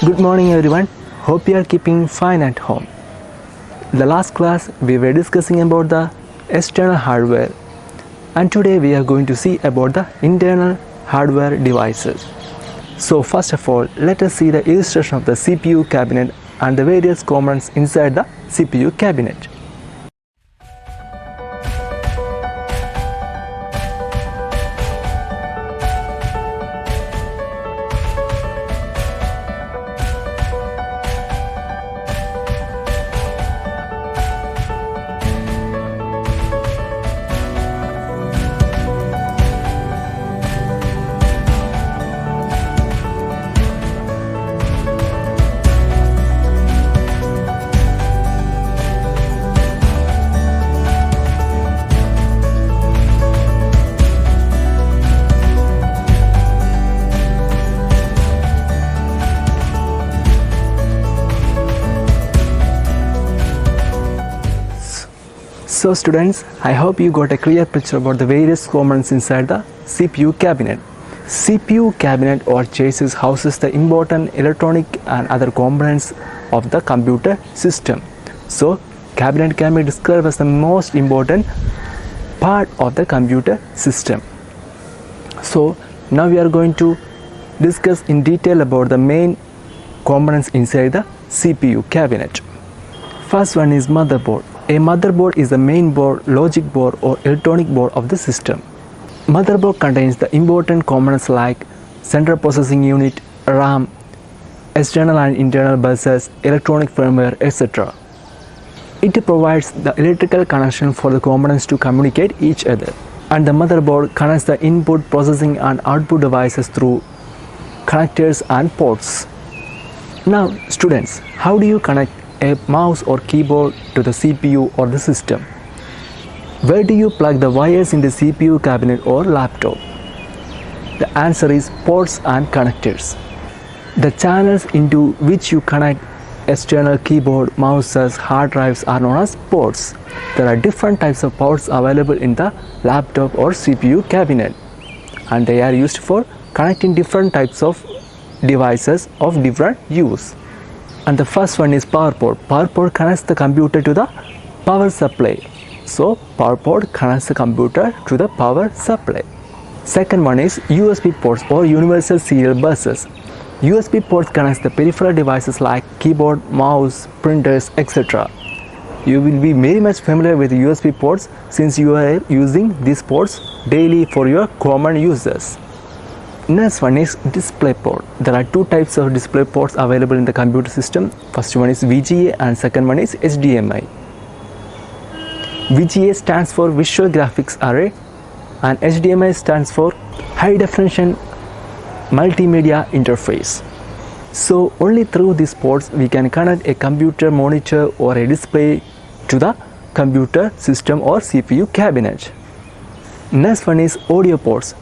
Good morning everyone. Hope you are keeping fine at home. In the last class we were discussing about the external hardware, and today we are going to see about the internal hardware devices. So first of all, let us see the illustration of the CPU cabinet and the various components inside the CPU cabinet. So students, I hope you got a clear picture about the various components inside the CPU cabinet. CPU cabinet or chassis houses the important electronic and other components of the computer system. So cabinet can be described as the most important part of the computer system. So now we are going to discuss in detail about the main components inside the CPU cabinet. First one is motherboard. A motherboard is the main board, logic board or electronic board of the system. Motherboard contains the important components like central processing unit, RAM, external and internal buses, electronic firmware, etc. It provides the electrical connection for the components to communicate each other, and the motherboard connects the input, processing and output devices through connectors and ports. Now students, how do you connect a mouse or keyboard to the CPU or the system? Where do you plug the wires in the CPU cabinet or laptop? The answer is ports and connectors. The channels into which you connect external keyboard, mouses, hard drives are known as ports. There are different types of ports available in the laptop or CPU cabinet, and they are used for connecting different types of devices of different use. And the first one is power port. Power port connects the computer to the power supply. So power port connects the computer to the power supply. Second one is USB ports or universal serial buses. USB ports connects the peripheral devices like keyboard, mouse, printers, etc. You will be very much familiar with USB ports since you are using these ports daily for your common users. Next one is display port. There are two types of display ports available in the computer system. First one is VGA and second one is HDMI. VGA stands for Visual Graphics Array and HDMI stands for High Definition Multimedia Interface. So only through these ports we can connect a computer monitor or a display to the computer system or CPU cabinet. Next one is audio ports.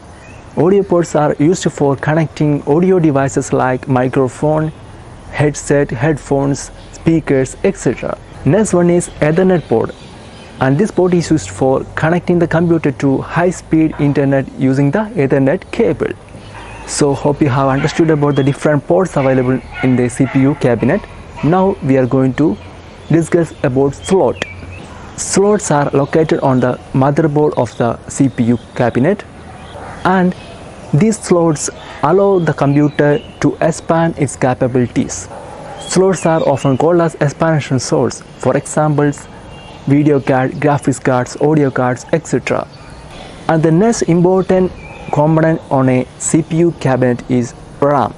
Audio ports are used for connecting audio devices like microphone, headset, headphones, speakers, etc. Next one is Ethernet port, and this port is used for connecting the computer to high-speed internet using the Ethernet cable. So hope you have understood about the different ports available in the CPU cabinet. Now we are going to discuss about slot. Slots are located on the motherboard of the CPU cabinet, and these slots allow the computer to expand its capabilities. Slots are often called as expansion slots. For examples, video card, graphics cards, audio cards, etc. And the next important component on a CPU cabinet is RAM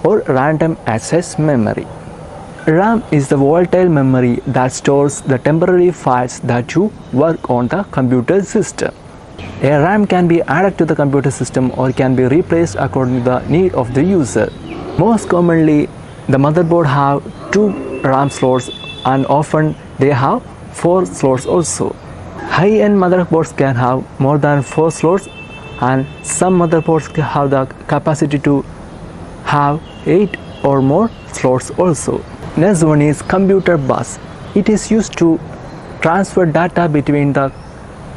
or random access memory. RAM is the volatile memory that stores the temporary files that you work on the computer system. A RAM can be added to the computer system or can be replaced according to the need of the user. Most commonly, the motherboard have 2 RAM slots and often they have 4 slots also. High-end motherboards can have more than 4 slots, and some motherboards have the capacity to have 8 or more slots also. Next one is computer bus. It is used to transfer data between the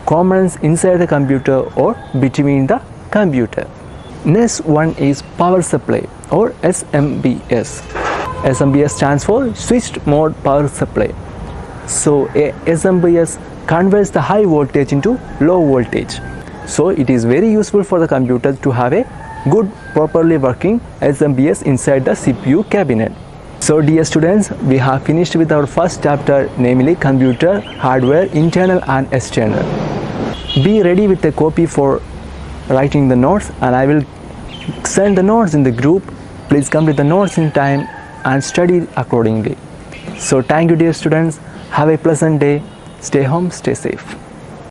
components inside the computer or between the computer. Next one is power supply or SMPS. SMPS stands for switched mode power supply. So a SMPS converts the high voltage into low voltage. So it is very useful for the computer to have a good properly working SMPS inside the CPU cabinet. So dear students, we have finished with our first chapter, namely computer hardware internal and external. Be ready with a copy for writing the notes, and I will send the notes in the group. Please complete the notes in time and study accordingly. So thank you dear students. Have a pleasant day. Stay home, stay safe.